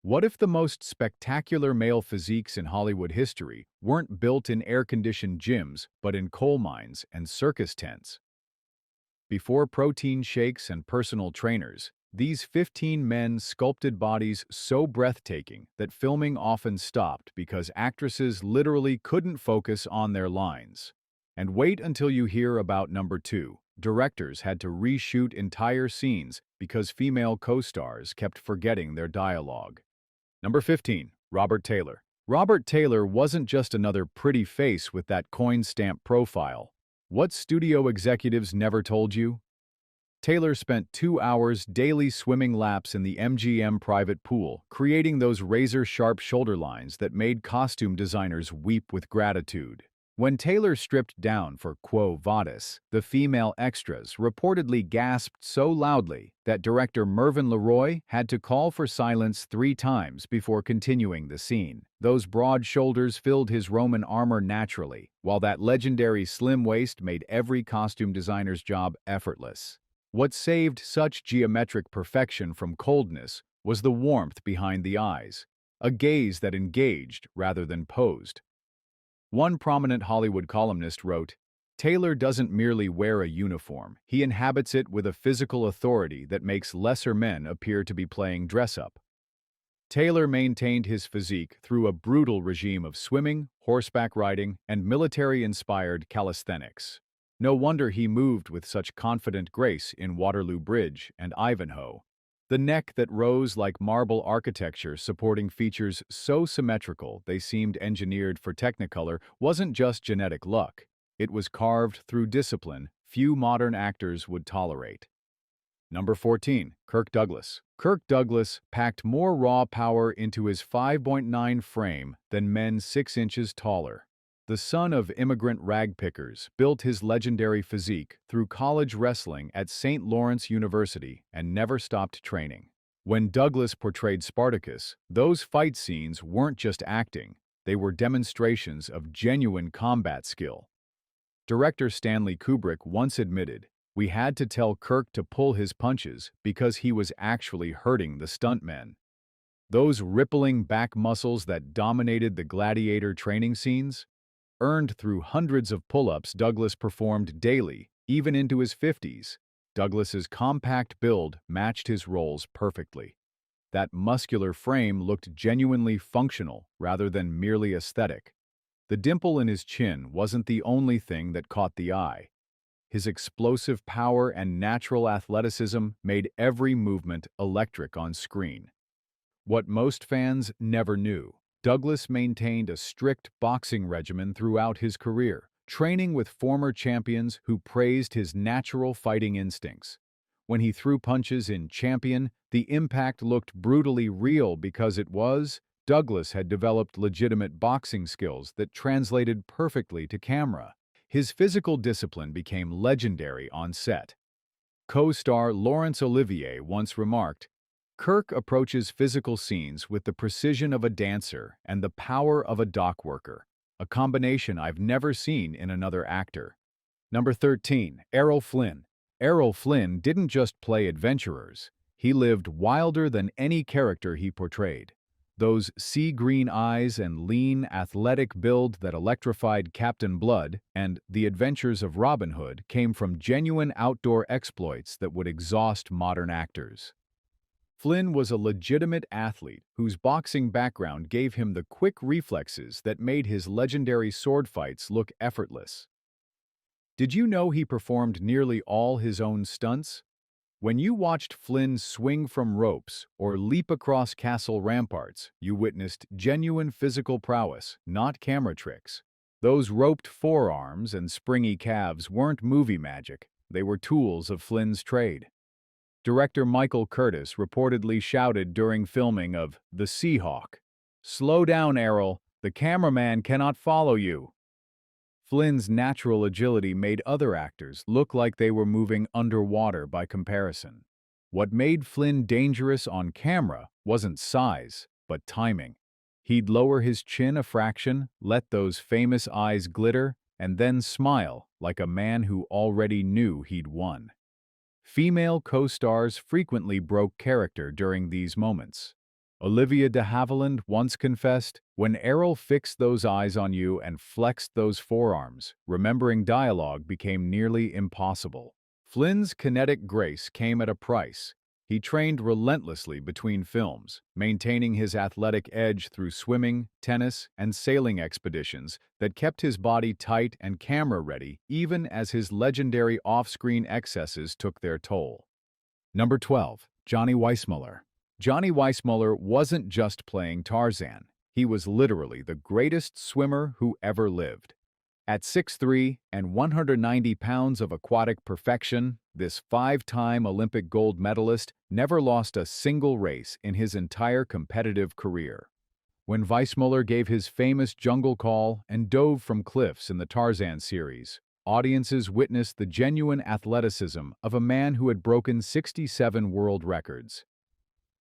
What if the most spectacular male physiques in Hollywood history weren't built in air-conditioned gyms, but in coal mines and circus tents? Before protein shakes and personal trainers, these 15 men sculpted bodies so breathtaking that filming often stopped because actresses literally couldn't focus on their lines. And wait until you hear about number 2. Directors had to reshoot entire scenes because female co-stars kept forgetting their dialogue. Number 15. Robert Taylor. Robert Taylor wasn't just another pretty face with that coin stamp profile. What studio executives never told you? Taylor spent 2 hours daily swimming laps in the MGM private pool, creating those razor-sharp shoulder lines that made costume designers weep with gratitude. When Taylor stripped down for Quo Vadis, the female extras reportedly gasped so loudly that director Mervyn LeRoy had to call for silence 3 times before continuing the scene. Those broad shoulders filled his Roman armor naturally, while that legendary slim waist made every costume designer's job effortless. What saved such geometric perfection from coldness was the warmth behind the eyes, a gaze that engaged rather than posed. One prominent Hollywood columnist wrote, "Taylor doesn't merely wear a uniform, he inhabits it with a physical authority that makes lesser men appear to be playing dress-up." Taylor maintained his physique through a brutal regime of swimming, horseback riding, and military-inspired calisthenics. No wonder he moved with such confident grace in Waterloo Bridge and Ivanhoe. The neck that rose like marble architecture supporting features so symmetrical they seemed engineered for Technicolor wasn't just genetic luck. It was carved through discipline few modern actors would tolerate. Number 14. Kirk Douglas. Kirk Douglas packed more raw power into his 5.9 frame than men 6 inches taller. The son of immigrant ragpickers built his legendary physique through college wrestling at St. Lawrence University and never stopped training. When Douglas portrayed Spartacus, those fight scenes weren't just acting, they were demonstrations of genuine combat skill. Director Stanley Kubrick once admitted, "We had to tell Kirk to pull his punches because he was actually hurting the stuntmen." Those rippling back muscles that dominated the gladiator training scenes? Earned through hundreds of pull-ups Douglas performed daily, even into his 50s. Douglas's compact build matched his roles perfectly. That muscular frame looked genuinely functional rather than merely aesthetic. The dimple in his chin wasn't the only thing that caught the eye. His explosive power and natural athleticism made every movement electric on screen. What most fans never knew, Douglas maintained a strict boxing regimen throughout his career, training with former champions who praised his natural fighting instincts. When he threw punches in Champion, the impact looked brutally real because Douglas had developed legitimate boxing skills that translated perfectly to camera. His physical discipline became legendary on set. Co-star Laurence Olivier once remarked, "Kirk approaches physical scenes with the precision of a dancer and the power of a dock worker, a combination I've never seen in another actor." Number 13. Errol Flynn. Errol Flynn didn't just play adventurers. He lived wilder than any character he portrayed. Those sea-green eyes and lean, athletic build that electrified Captain Blood and The Adventures of Robin Hood came from genuine outdoor exploits that would exhaust modern actors. Flynn was a legitimate athlete whose boxing background gave him the quick reflexes that made his legendary sword fights look effortless. Did you know he performed nearly all his own stunts? When you watched Flynn swing from ropes or leap across castle ramparts, you witnessed genuine physical prowess, not camera tricks. Those roped forearms and springy calves weren't movie magic, they were tools of Flynn's trade. Director Michael Curtis reportedly shouted during filming of The Seahawk, "Slow down, Errol, the cameraman cannot follow you." Flynn's natural agility made other actors look like they were moving underwater by comparison. What made Flynn dangerous on camera wasn't size, but timing. He'd lower his chin a fraction, let those famous eyes glitter, and then smile like a man who already knew he'd won. Female co-stars frequently broke character during these moments. Olivia de Havilland once confessed, "When Errol fixed those eyes on you and flexed those forearms, remembering dialogue became nearly impossible." Flynn's kinetic grace came at a price. He trained relentlessly between films, maintaining his athletic edge through swimming, tennis, and sailing expeditions that kept his body tight and camera-ready even as his legendary off-screen excesses took their toll. Number 12. Johnny Weissmuller. Johnny Weissmuller wasn't just playing Tarzan. He was literally the greatest swimmer who ever lived. At 6'3" and 190 pounds of aquatic perfection, this five-time Olympic gold medalist never lost a single race in his entire competitive career. When Weissmuller gave his famous jungle call and dove from cliffs in the Tarzan series, audiences witnessed the genuine athleticism of a man who had broken 67 world records.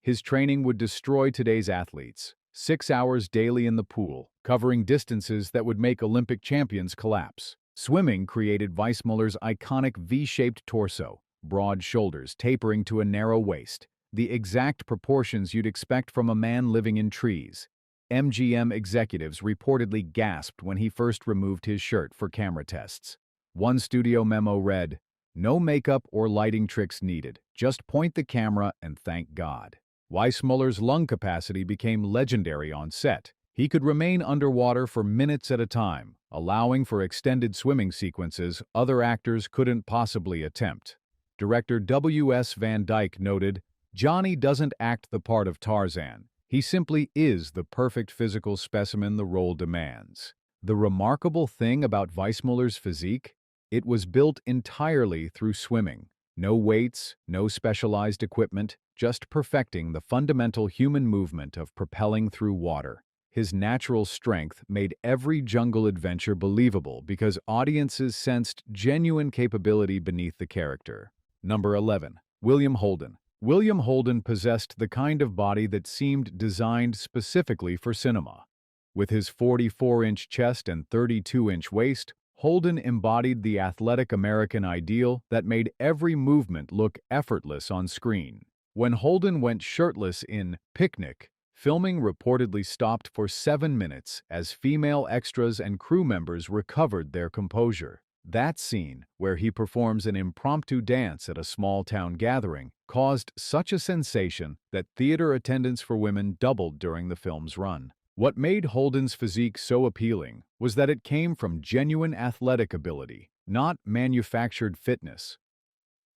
His training would destroy today's athletes. 6 hours daily in the pool, covering distances that would make Olympic champions collapse. Swimming created Weissmuller's iconic V-shaped torso, broad shoulders tapering to a narrow waist, the exact proportions you'd expect from a man living in trees. MGM executives reportedly gasped when he first removed his shirt for camera tests. One studio memo read, "No makeup or lighting tricks needed, just point the camera and thank God." Weissmuller's lung capacity became legendary on set. He could remain underwater for minutes at a time, allowing for extended swimming sequences other actors couldn't possibly attempt. Director W.S. Van Dyke noted, "Johnny doesn't act the part of Tarzan. He simply is the perfect physical specimen the role demands." The remarkable thing about Weissmuller's physique? It was built entirely through swimming. No weights, no specialized equipment, just perfecting the fundamental human movement of propelling through water. His natural strength made every jungle adventure believable because audiences sensed genuine capability beneath the character. Number 11. William Holden. William Holden possessed the kind of body that seemed designed specifically for cinema. With his 44-inch chest and 32-inch waist, Holden embodied the athletic American ideal that made every movement look effortless on screen. When Holden went shirtless in Picnic, filming reportedly stopped for 7 minutes as female extras and crew members recovered their composure. That scene, where he performs an impromptu dance at a small-town gathering, caused such a sensation that theater attendance for women doubled during the film's run. What made Holden's physique so appealing was that it came from genuine athletic ability, not manufactured fitness.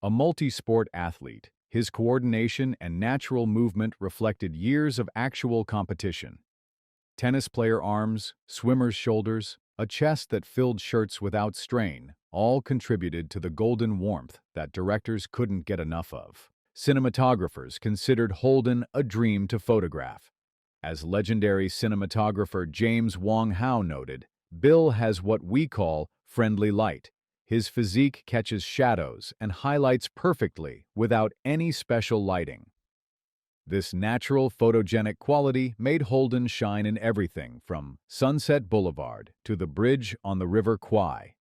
A multi-sport athlete, his coordination and natural movement reflected years of actual competition. Tennis player arms, swimmer's shoulders, a chest that filled shirts without strain, all contributed to the golden warmth that directors couldn't get enough of. Cinematographers considered Holden a dream to photograph. As legendary cinematographer James Wong Howe noted, "Bill has what we call friendly light. His physique catches shadows and highlights perfectly without any special lighting." This natural photogenic quality made Holden shine in everything from Sunset Boulevard to the bridge on the River Kwai.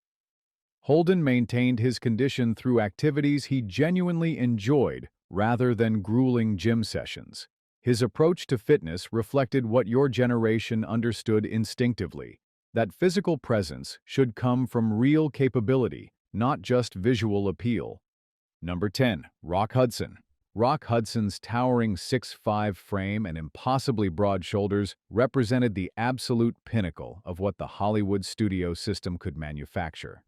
Holden maintained his condition through activities he genuinely enjoyed rather than grueling gym sessions. His approach to fitness reflected what your generation understood instinctively, that physical presence should come from real capability, not just visual appeal. Number 10. Rock Hudson. Rock Hudson's towering 6'5" frame and impossibly broad shoulders represented the absolute pinnacle of what the Hollywood studio system could manufacture.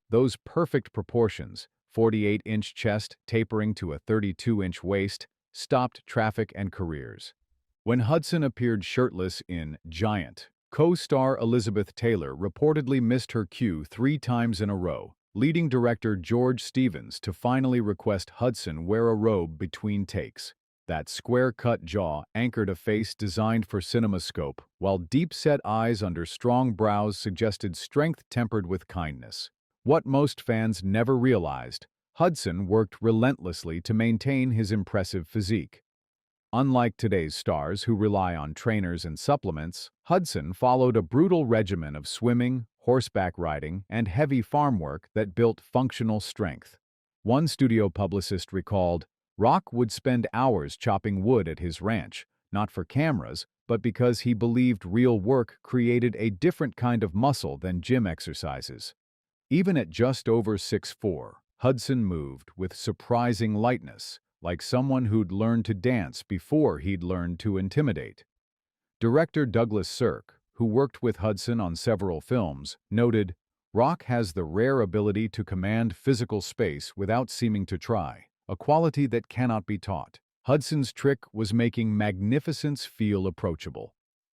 Those perfect proportions, 48-inch chest tapering to a 32-inch waist, stopped traffic and careers. When Hudson appeared shirtless in Giant, co-star Elizabeth Taylor reportedly missed her cue 3 times in a row, leading director George Stevens to finally request Hudson wear a robe between takes. That square-cut jaw anchored a face designed for CinemaScope, while deep-set eyes under strong brows suggested strength tempered with kindness. What most fans never realized, Hudson worked relentlessly to maintain his impressive physique. Unlike today's stars who rely on trainers and supplements, Hudson followed a brutal regimen of swimming, horseback riding, and heavy farm work that built functional strength. One studio publicist recalled, "Rock would spend hours chopping wood at his ranch, not for cameras, but because he believed real work created a different kind of muscle than gym exercises. Even at just over 6'4", Hudson moved with surprising lightness, like someone who'd learned to dance before he'd learned to intimidate. Director Douglas Sirk, who worked with Hudson on several films, noted, "Rock has the rare ability to command physical space without seeming to try, a quality that cannot be taught." Hudson's trick was making magnificence feel approachable.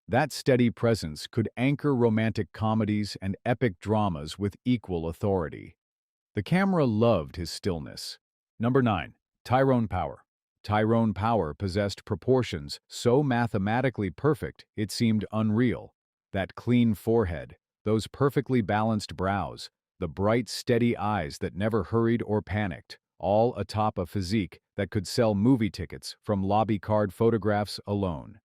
That steady presence could anchor romantic comedies and epic dramas with equal authority. The camera loved his stillness. Number 9. Tyrone Power. Tyrone Power possessed proportions so mathematically perfect it seemed unreal. That clean forehead, those perfectly balanced brows, the bright, steady eyes that never hurried or panicked, all atop a physique that could sell movie tickets from lobby card photographs alone.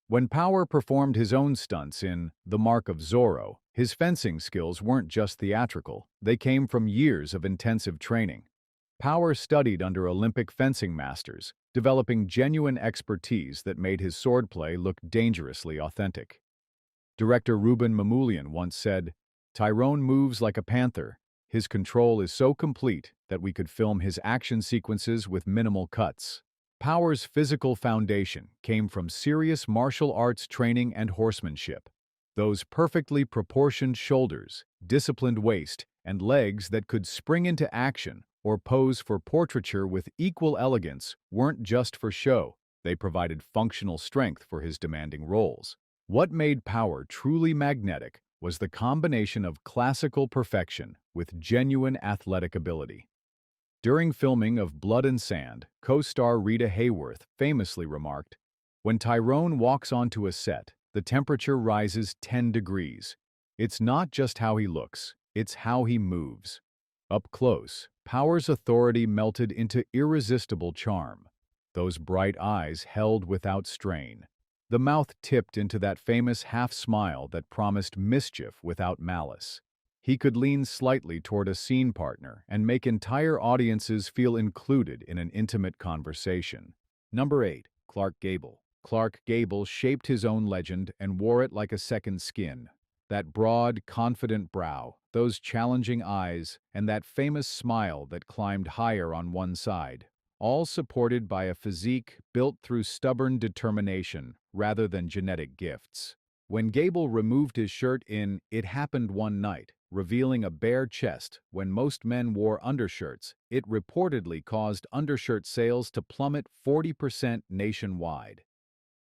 When Power performed his own stunts in The Mark of Zorro, his fencing skills weren't just theatrical, they came from years of intensive training. Power studied under Olympic fencing masters, developing genuine expertise that made his swordplay look dangerously authentic. Director Ruben Mamoulian once said, "Tyrone moves like a panther. His control is so complete that we could film his action sequences with minimal cuts." Power's physical foundation came from serious martial arts training and horsemanship. Those perfectly proportioned shoulders, disciplined waist, and legs that could spring into action or pose for portraiture with equal elegance weren't just for show, they provided functional strength for his demanding roles. What made Power truly magnetic was the combination of classical perfection with genuine athletic ability. During filming of Blood and Sand, co-star Rita Hayworth famously remarked, "When Tyrone walks onto a set, the temperature rises 10 degrees. It's not just how he looks, it's how he moves." Up close, Power's authority melted into irresistible charm. Those bright eyes held without strain. The mouth tipped into that famous half-smile that promised mischief without malice. He could lean slightly toward a scene partner and make entire audiences feel included in an intimate conversation. Number 8. Clark Gable. Clark Gable shaped his own legend and wore it like a second skin. That broad, confident brow, those challenging eyes, and that famous smile that climbed higher on one side, all supported by a physique built through stubborn determination rather than genetic gifts. When Gable removed his shirt in It Happened One Night, revealing a bare chest when most men wore undershirts, it reportedly caused undershirt sales to plummet 40% nationwide.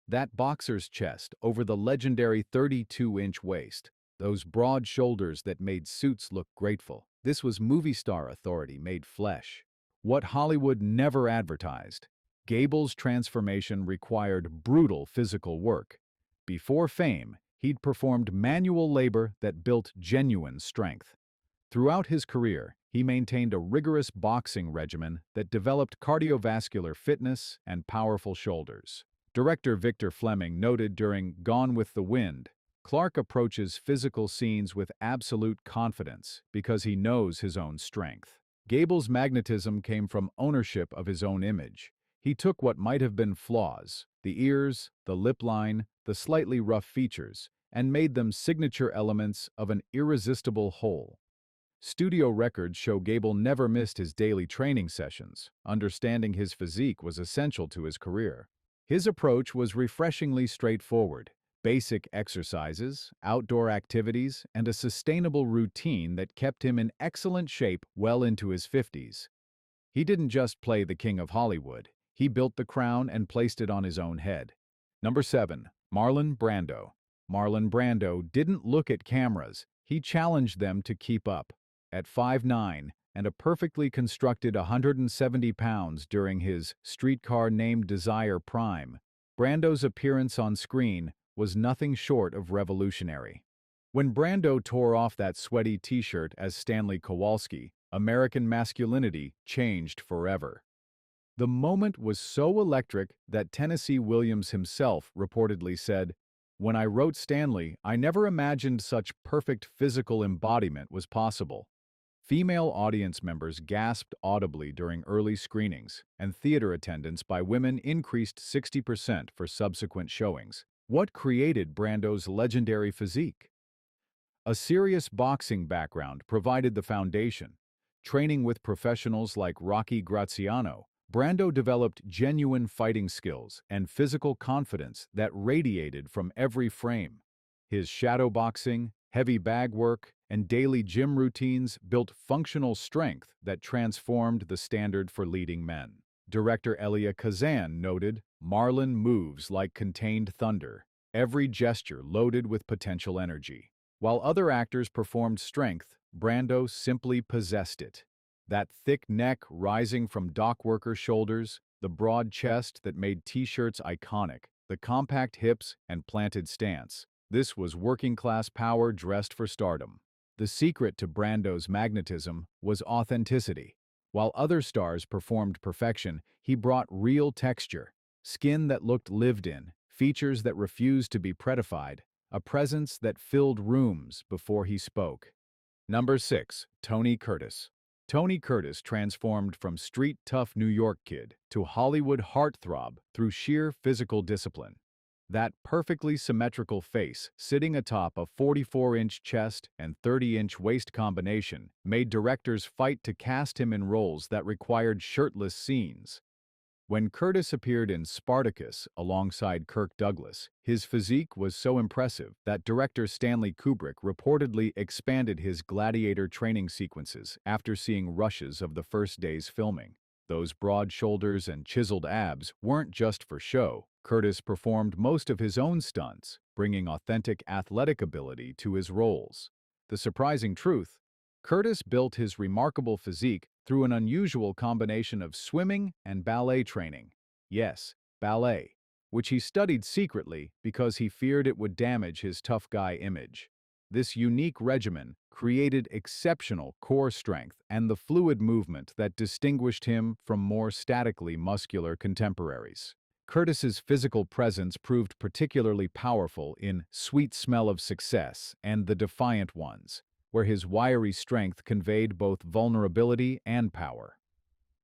That boxer's chest over the legendary 32-inch waist, those broad shoulders that made suits look grateful. This was movie star authority made flesh. What Hollywood never advertised. Gable's transformation required brutal physical work. Before fame, he'd performed manual labor that built genuine strength. Throughout his career, he maintained a rigorous boxing regimen that developed cardiovascular fitness and powerful shoulders. Director Victor Fleming noted during Gone with the Wind, Clark approaches physical scenes with absolute confidence because he knows his own strength. Gable's magnetism came from ownership of his own image. He took what might have been flaws, the ears, the lip line, the slightly rough features, and made them signature elements of an irresistible whole. Studio records show Gable never missed his daily training sessions. Understanding his physique was essential to his career. His approach was refreshingly straightforward. Basic exercises, outdoor activities, and a sustainable routine that kept him in excellent shape well into his 50s. He didn't just play the king of Hollywood. He built the crown and placed it on his own head. Number 7. Marlon Brando. Marlon Brando didn't look at cameras. He challenged them to keep up. At 5'9" and a perfectly constructed 170 pounds during his Streetcar Named Desire prime, Brando's appearance on screen was nothing short of revolutionary. When Brando tore off that sweaty t-shirt as Stanley Kowalski, American masculinity changed forever. The moment was so electric that Tennessee Williams himself reportedly said, "When I wrote Stanley, I never imagined such perfect physical embodiment was possible." Female audience members gasped audibly during early screenings, and theater attendance by women increased 60% for subsequent showings. What created Brando's legendary physique? A serious boxing background provided the foundation. Training with professionals like Rocky Graziano, Brando developed genuine fighting skills and physical confidence that radiated from every frame. His shadowboxing, heavy bag work, and daily gym routines built functional strength that transformed the standard for leading men. Director Elia Kazan noted, Marlon moves like contained thunder, every gesture loaded with potential energy. While other actors performed strength, Brando simply possessed it. That thick neck rising from dockworker shoulders, the broad chest that made T-shirts iconic, the compact hips and planted stance. This was working-class power dressed for stardom. The secret to Brando's magnetism was authenticity. While other stars performed perfection, he brought real texture, skin that looked lived in, features that refused to be prettified, a presence that filled rooms before he spoke. Number 6. Tony Curtis. Tony Curtis transformed from street-tough New York kid to Hollywood heartthrob through sheer physical discipline. That perfectly symmetrical face, sitting atop a 44-inch chest and 30-inch waist combination, made directors fight to cast him in roles that required shirtless scenes. When Curtis appeared in Spartacus alongside Kirk Douglas, his physique was so impressive that director Stanley Kubrick reportedly expanded his gladiator training sequences after seeing rushes of the first day's filming. Those broad shoulders and chiseled abs weren't just for show. Curtis performed most of his own stunts, bringing authentic athletic ability to his roles. The surprising truth: Curtis built his remarkable physique through an unusual combination of swimming and ballet training. Yes, ballet, which he studied secretly because he feared it would damage his tough guy image. This unique regimen created exceptional core strength and the fluid movement that distinguished him from more statically muscular contemporaries. Curtis's physical presence proved particularly powerful in Sweet Smell of Success and The Defiant Ones, where his wiry strength conveyed both vulnerability and power.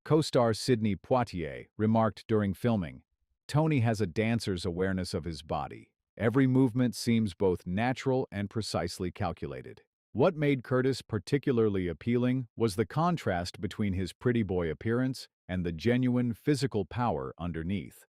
Co-star Sidney Poitier remarked during filming, Tony has a dancer's awareness of his body. Every movement seems both natural and precisely calculated. What made Curtis particularly appealing was the contrast between his pretty boy appearance and the genuine physical power underneath.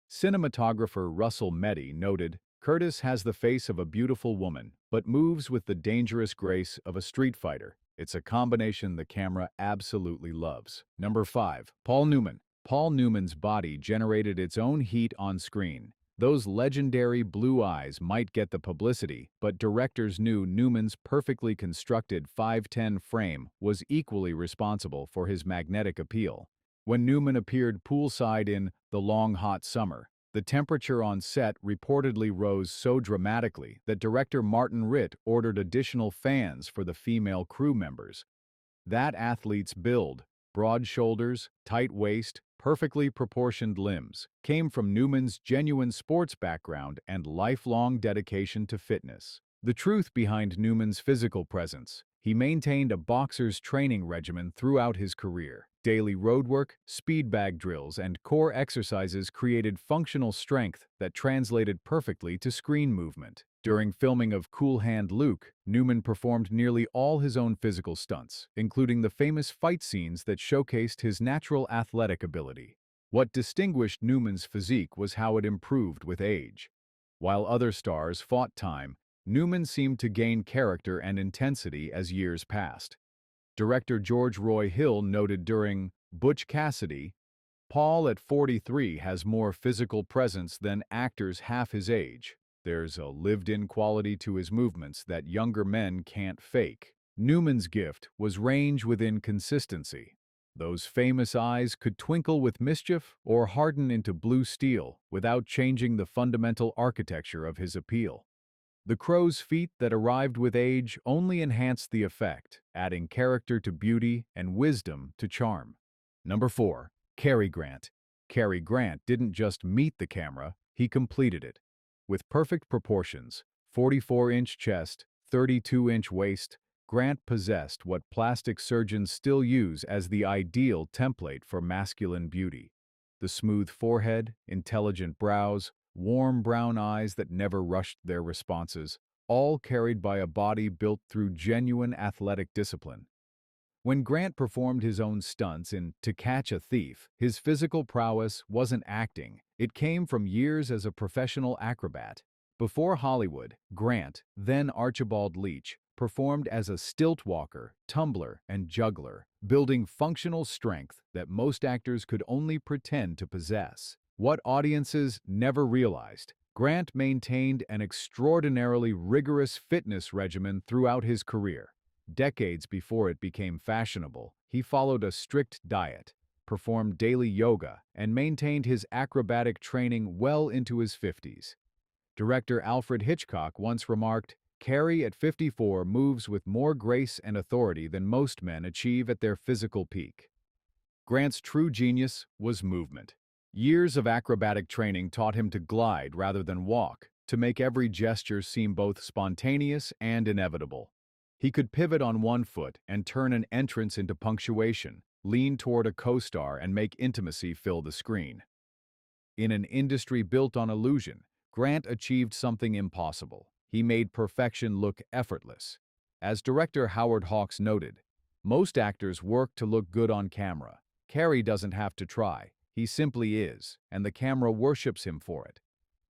Cinematographer Russell Meddy noted, Curtis has the face of a beautiful woman, but moves with the dangerous grace of a street fighter. It's a combination the camera absolutely loves. Number 5. Paul Newman. Paul Newman's body generated its own heat on screen. Those legendary blue eyes might get the publicity, but directors knew Newman's perfectly constructed 5'10" frame was equally responsible for his magnetic appeal. When Newman appeared poolside in The Long Hot Summer, the temperature on set reportedly rose so dramatically that director Martin Ritt ordered additional fans for the female crew members. That athlete's build, broad shoulders, tight waist, perfectly proportioned limbs, came from Newman's genuine sports background and lifelong dedication to fitness. The truth behind Newman's physical presence: he maintained a boxer's training regimen throughout his career. Daily roadwork, speed bag drills, and core exercises created functional strength that translated perfectly to screen movement. During filming of Cool Hand Luke, Newman performed nearly all his own physical stunts, including the famous fight scenes that showcased his natural athletic ability. What distinguished Newman's physique was how it improved with age. While other stars fought time, Newman seemed to gain character and intensity as years passed. Director George Roy Hill noted during Butch Cassidy, Paul at 43 has more physical presence than actors half his age. There's a lived-in quality to his movements that younger men can't fake. Newman's gift was range within consistency. Those famous eyes could twinkle with mischief or harden into blue steel without changing the fundamental architecture of his appeal. The crow's feet that arrived with age only enhanced the effect, adding character to beauty and wisdom to charm. Number 4. Cary Grant. Cary Grant didn't just meet the camera, he completed it. With perfect proportions, 44-inch chest, 32-inch waist, Grant possessed what plastic surgeons still use as the ideal template for masculine beauty. The smooth forehead, intelligent brows, warm brown eyes that never rushed their responses, all carried by a body built through genuine athletic discipline. When Grant performed his own stunts in To Catch a Thief, his physical prowess wasn't acting, it came from years as a professional acrobat. Before Hollywood, Grant, then Archibald Leach, performed as a stilt walker, tumbler, and juggler, building functional strength that most actors could only pretend to possess. What audiences never realized, Grant maintained an extraordinarily rigorous fitness regimen throughout his career. Decades before it became fashionable, he followed a strict diet, performed daily yoga, and maintained his acrobatic training well into his 50s. Director Alfred Hitchcock once remarked, "Carrie at 54 moves with more grace and authority than most men achieve at their physical peak." Grant's true genius was movement. Years of acrobatic training taught him to glide rather than walk, to make every gesture seem both spontaneous and inevitable. He could pivot on one foot and turn an entrance into punctuation, lean toward a co-star and make intimacy fill the screen. In an industry built on illusion, Grant achieved something impossible. He made perfection look effortless. As director Howard Hawks noted, "Most actors work to look good on camera. Carrie doesn't have to try. He simply is, and the camera worships him for it."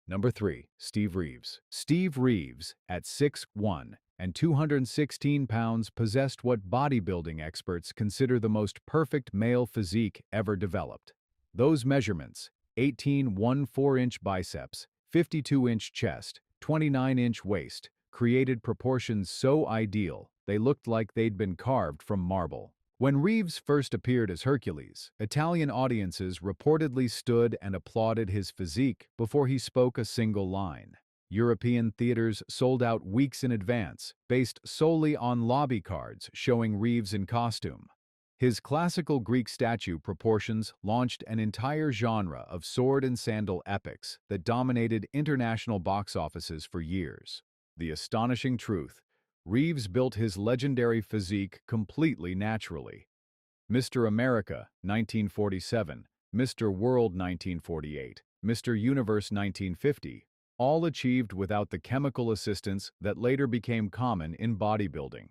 Number 3. Steve Reeves. Steve Reeves, at 6'1" and 216 pounds, possessed what bodybuilding experts consider the most perfect male physique ever developed. Those measurements, 18.14-inch biceps, 52-inch chest, 29-inch waist, created proportions so ideal they looked like they'd been carved from marble. When Reeves first appeared as Hercules, Italian audiences reportedly stood and applauded his physique before he spoke a single line. European theaters sold out weeks in advance, based solely on lobby cards showing Reeves in costume. His classical Greek statue proportions launched an entire genre of sword and sandal epics that dominated international box offices for years. The astonishing truth: Reeves built his legendary physique completely naturally. Mr. America, 1947, Mr. World, 1948, Mr. Universe, 1950, all achieved without the chemical assistance that later became common in bodybuilding.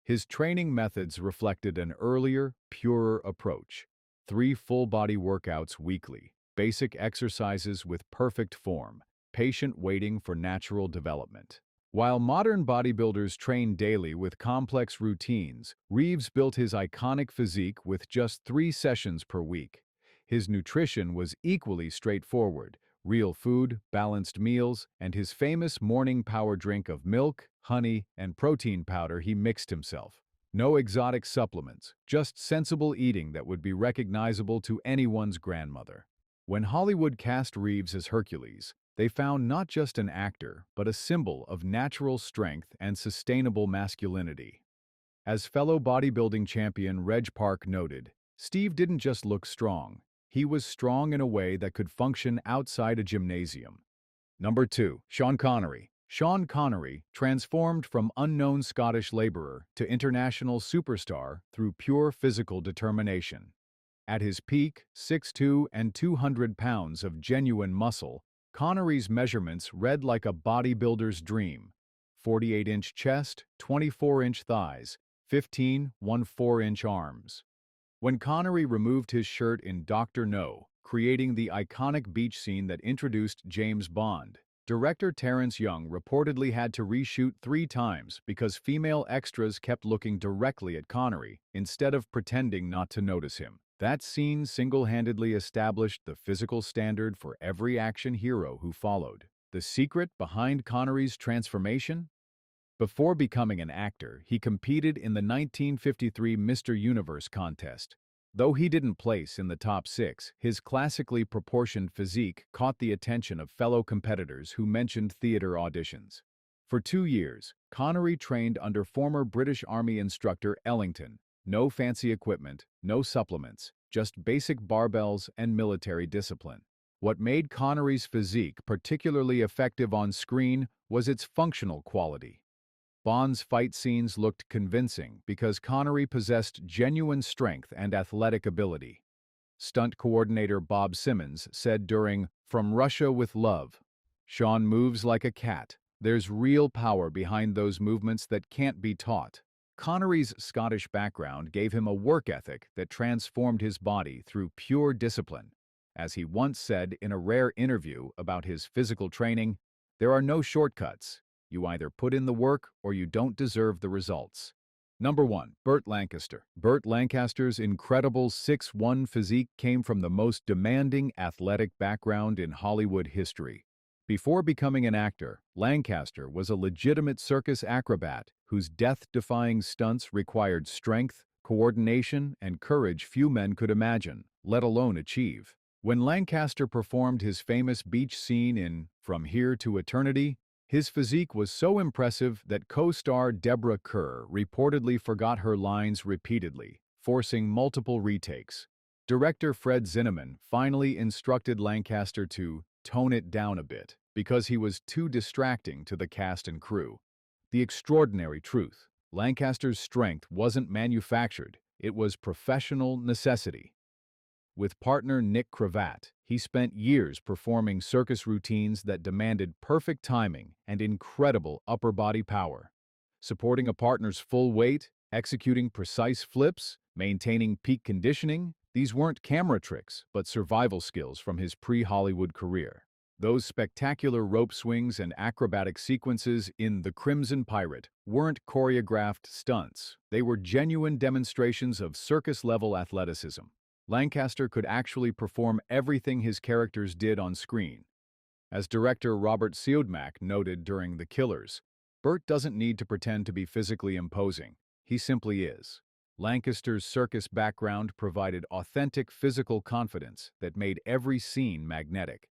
His training methods reflected an earlier, purer approach. 3 full-body workouts weekly, basic exercises with perfect form, patient waiting for natural development. While modern bodybuilders train daily with complex routines, Reeves built his iconic physique with just 3 sessions per week. His nutrition was equally straightforward: real food, balanced meals, and his famous morning power drink of milk, honey, and protein powder he mixed himself. No exotic supplements, just sensible eating that would be recognizable to anyone's grandmother. When Hollywood cast Reeves as Hercules, they found not just an actor, but a symbol of natural strength and sustainable masculinity. As fellow bodybuilding champion Reg Park noted, Steve didn't just look strong, he was strong in a way that could function outside a gymnasium. Number 2. Shan Connory. Shan Connory transformed from unknown Scottish laborer to international superstar through pure physical determination. At his peak, 6'2" and 200 pounds of genuine muscle, Connory's measurements read like a bodybuilder's dream: 48-inch chest, 24-inch thighs, 15.14-inch arms. When Connory removed his shirt in Dr. No, creating the iconic beach scene that introduced James Bond, director Terrence Young reportedly had to reshoot 3 times because female extras kept looking directly at Connory instead of pretending not to notice him. That scene single-handedly established the physical standard for every action hero who followed. The secret behind Connory's transformation? Before becoming an actor, he competed in the 1953 Mr. Universe contest. Though he didn't place in the top 6, his classically proportioned physique caught the attention of fellow competitors who mentioned theater auditions. For 2 years, Connory trained under former British Army instructor Ellington. No fancy equipment, no supplements, just basic barbells and military discipline. What made Connory's physique particularly effective on screen was its functional quality. Bond's fight scenes looked convincing because Connery possessed genuine strength and athletic ability. Stunt coordinator Bob Simmons said during From Russia with Love, "Sean moves like a cat. There's real power behind those movements that can't be taught." Connery's Scottish background gave him a work ethic that transformed his body through pure discipline. As he once said in a rare interview about his physical training, "There are no shortcuts. You either put in the work or you don't deserve the results." Number 1. Bert Lancaster. Bert Lancaster's incredible 6'1" physique came from the most demanding athletic background in Hollywood history. Before becoming an actor, Lancaster was a legitimate circus acrobat whose death-defying stunts required strength, coordination, and courage few men could imagine, let alone achieve. When Lancaster performed his famous beach scene in From Here to Eternity, his physique was so impressive that co-star Deborah Kerr reportedly forgot her lines repeatedly, forcing multiple retakes. Director Fred Zinnemann finally instructed Lancaster to tone it down a bit because he was too distracting to the cast and crew. The extraordinary truth: Lancaster's strength wasn't manufactured, it was professional necessity. With partner Nick Cravat, he spent years performing circus routines that demanded perfect timing and incredible upper body power. Supporting a partner's full weight, executing precise flips, maintaining peak conditioning, these weren't camera tricks, but survival skills from his pre-Hollywood career. Those spectacular rope swings and acrobatic sequences in The Crimson Pirate weren't choreographed stunts. They were genuine demonstrations of circus-level athleticism. Lancaster could actually perform everything his characters did on screen. As director Robert Siodmak noted during The Killers, Bert doesn't need to pretend to be physically imposing. He simply is. Lancaster's circus background provided authentic physical confidence that made every scene magnetic.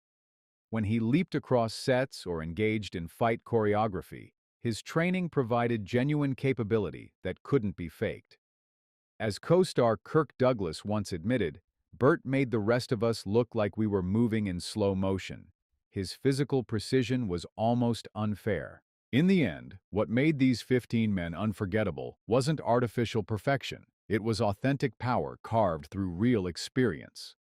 When he leaped across sets or engaged in fight choreography, his training provided genuine capability that couldn't be faked. As co-star Kirk Douglas once admitted, Bert made the rest of us look like we were moving in slow motion. His physical precision was almost unfair. In the end, what made these 15 men unforgettable wasn't artificial perfection. It was authentic power carved through real experience.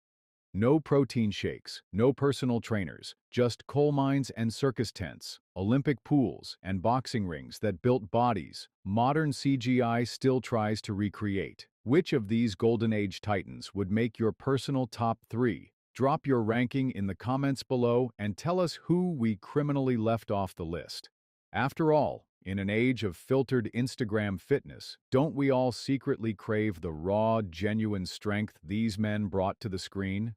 No protein shakes, no personal trainers, just coal mines and circus tents, Olympic pools, and boxing rings that built bodies modern CGI still tries to recreate. Which of these Golden Age titans would make your personal top 3? Drop your ranking in the comments below and tell us who we criminally left off the list. After all, in an age of filtered Instagram fitness, don't we all secretly crave the raw, genuine strength these men brought to the screen?